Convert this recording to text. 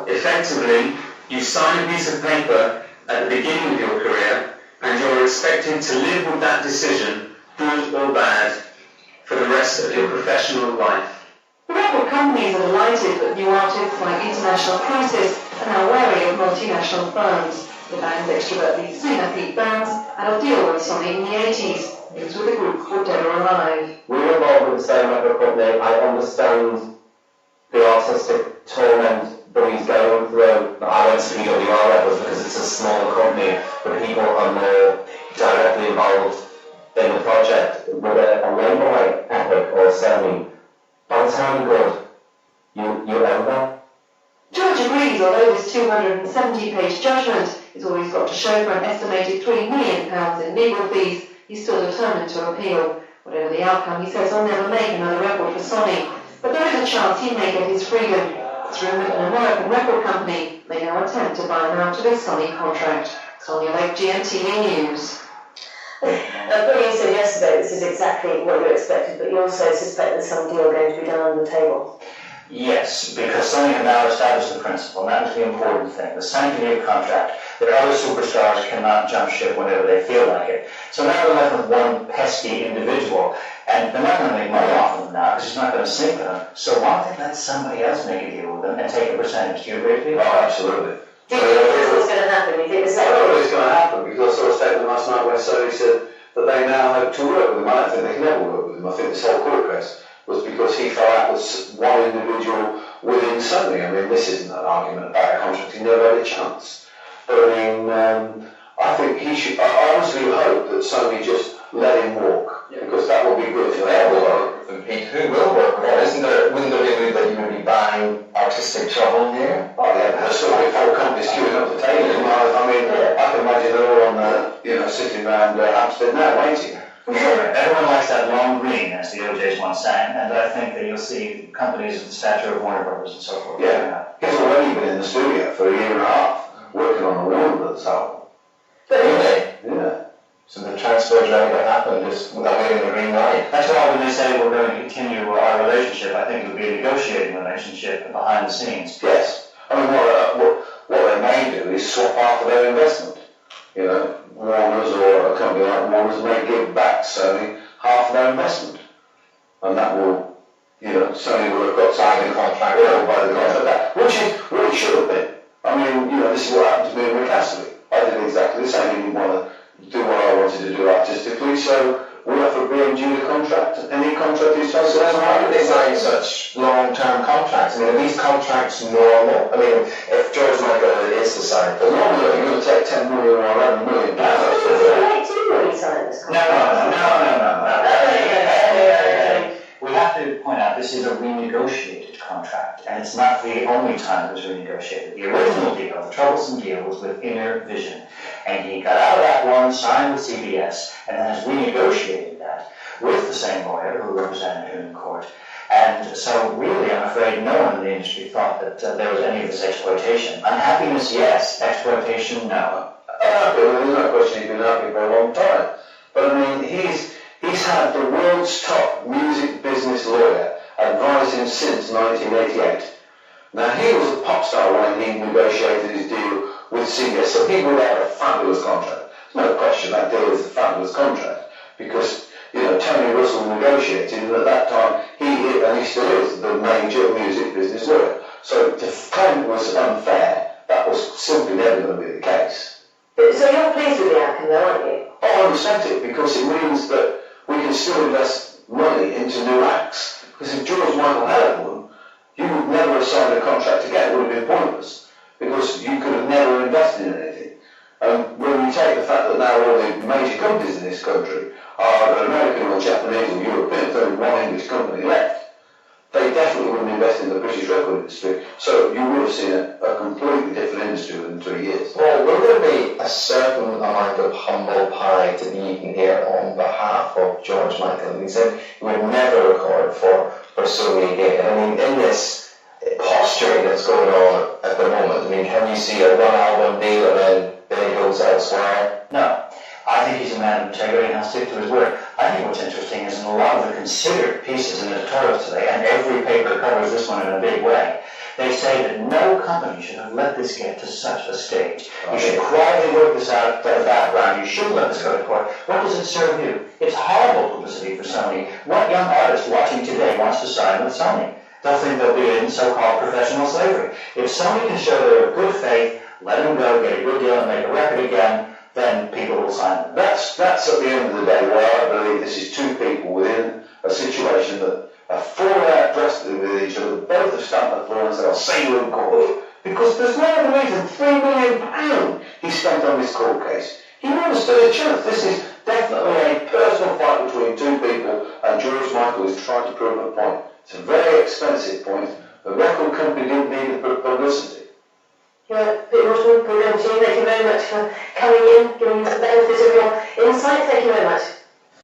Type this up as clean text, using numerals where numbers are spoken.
effectively, you sign a piece of paper at the beginning of your career, and you're expected to live with that decision, good or bad, for the rest of your professional life. The record companies are delighted that new artists like International Crisis are now wary of multinational firms. The band's extrovertly swing-upbeat bands had a deal with Sony in the 80s. It was with a group called Dead or Alive. We were involved with the same record company. I understand the artistic torment that he's going through. I went to PWR Records because it's a smaller company, but people are more directly involved in the project. With a label like Epic or Sony, by the time you're good, you own that. George agrees, although this 270-page judgment is all he's got to show for an estimated £3 million in legal fees, he's still determined to appeal. Whatever the outcome, he says he'll never make another record for Sony. But there is a chance he may get his freedom. It's rumoured an American record company may now attempt to buy him out of his Sony contract. Sonia Lake, GMTV News. But you said yesterday this is exactly what you expected, but you also suspect there's some deal going to be done on the table. Yes, because Sony have now established the principle, and that was the important thing, the sanctity of contract, that other superstars cannot jump ship whenever they feel like it. So now they're left with one pesky individual, and they're not going to make money off of them now, because he's not going to sink them. So why don't they let somebody else make a deal with them and take a percentage? Do you agree with me? Oh, absolutely. Do you think this is what's going to happen? You think this is I don't know what's going to happen, because I saw a statement last night where Sony said that they now hope to work with him. I don't think they can ever work with him. I think this whole court case was because he fell out with one individual within Sony. I mean, this isn't an argument about a contract. He never had a chance. But I mean, I think he should. I honestly hope that Sony just let him walk, because that would be good for their work. Compete. Who will work with that? Wouldn't there be a move that you would be buying artistic trouble here? Oh yeah, there's still be 4 companies queuing up to take him. I mean, I can imagine they're all on sitting around Hampstead now waiting. Everyone likes that long green, as the OJs once sang, and I think that you'll see companies of the stature of Warner Brothers and so forth. Yeah, he's already been in the studio for a year and a half working on a Warner Brothers album. Really? Yeah. So the transfer is ready to happen, just without waiting the green light. That's why when they say we're going to continue our relationship, I think it would be a negotiating relationship behind the scenes. Yes. I mean, what they may do is swap half of their investment. You know, Warner's or a company like Warner's may give back Sony half of their investment. And that will, Sony will have got signed a contract by the contract, which is what it should have been. I mean, this is what happened to me in Rick Astley. I did exactly the same. He didn't want to do what I wanted to do artistically, so we offered BMG the contract, and he contracted his So then why do they sign such long-term contracts? I mean, are these contracts normal? I mean, if George Michael is to sign for normally you're going to take 10 million or 11 million pounds. We have to point out this is a renegotiated contract, and it's not the only time it was renegotiated. The original deal, the troublesome deal, was with Inner Vision, and he got out of that one, signed with CBS, and then has renegotiated that with the same lawyer who represented him in court. And so really, I'm afraid no one in the industry thought that there was any of this exploitation. Unhappiness, yes. Exploitation, no. There's no question he's been happy for a long time. But I mean, he's had the world's top music business lawyer advise him since 1988. Now, he was a pop star when he negotiated his deal with CBS, so he would have a fabulous contract. There's no question that deal is a fabulous contract, because Tony Russell negotiated, and at that time and he still is, the major music business lawyer. So to claim it was unfair, that was simply never going to be the case. So you're pleased with the outcome though, aren't you? Oh, I respect it, because it means that we can still invest money into new acts. Because if George Michael had one, you would never have signed a contract again. It would have been pointless, because you could have never invested in anything. And when you take the fact that now all the major companies in this country are American or Japanese or European, there's only one English company left, they definitely wouldn't invest in the British record industry. So you would have seen a completely different industry within 3 years. Well, will there be a certain amount of humble pie to be eaten here on behalf of George Michael? He said he would never record for Sony again. I mean, in this posturing that's going on at the moment, I mean, can you see a one-album deal and then he goes elsewhere? No. I think he's a man of integrity and he'll stick to his word. I think what's interesting is in a lot of the considered pieces in editorials today, and every paper covers this one in a big way, They say that no company should have let this get to such a stage. You should quietly work this out in the background. You shouldn't let this go to court. What does it serve you? It's horrible publicity for Sony. What young artist watching today wants to sign with Sony? They'll think they'll be in so-called professional slavery. If Sony can show they're of good faith, let them go, get a good deal, and make a record again, then people will sign them. That's at the end of the day why I believe this is two people within a situation that are falling out drastically with each other. Both have stamped the floor and said, I'll see you in court. Because there's no other reason. £3 million he spent on this court case. He never stood a chance. This is definitely a personal fight between two people, and George Michael is trying to prove a point. It's a very expensive point. The record company didn't need the publicity. Peter Rushman, thank you very much for coming in, giving us the benefit of your insight. Thank you very much.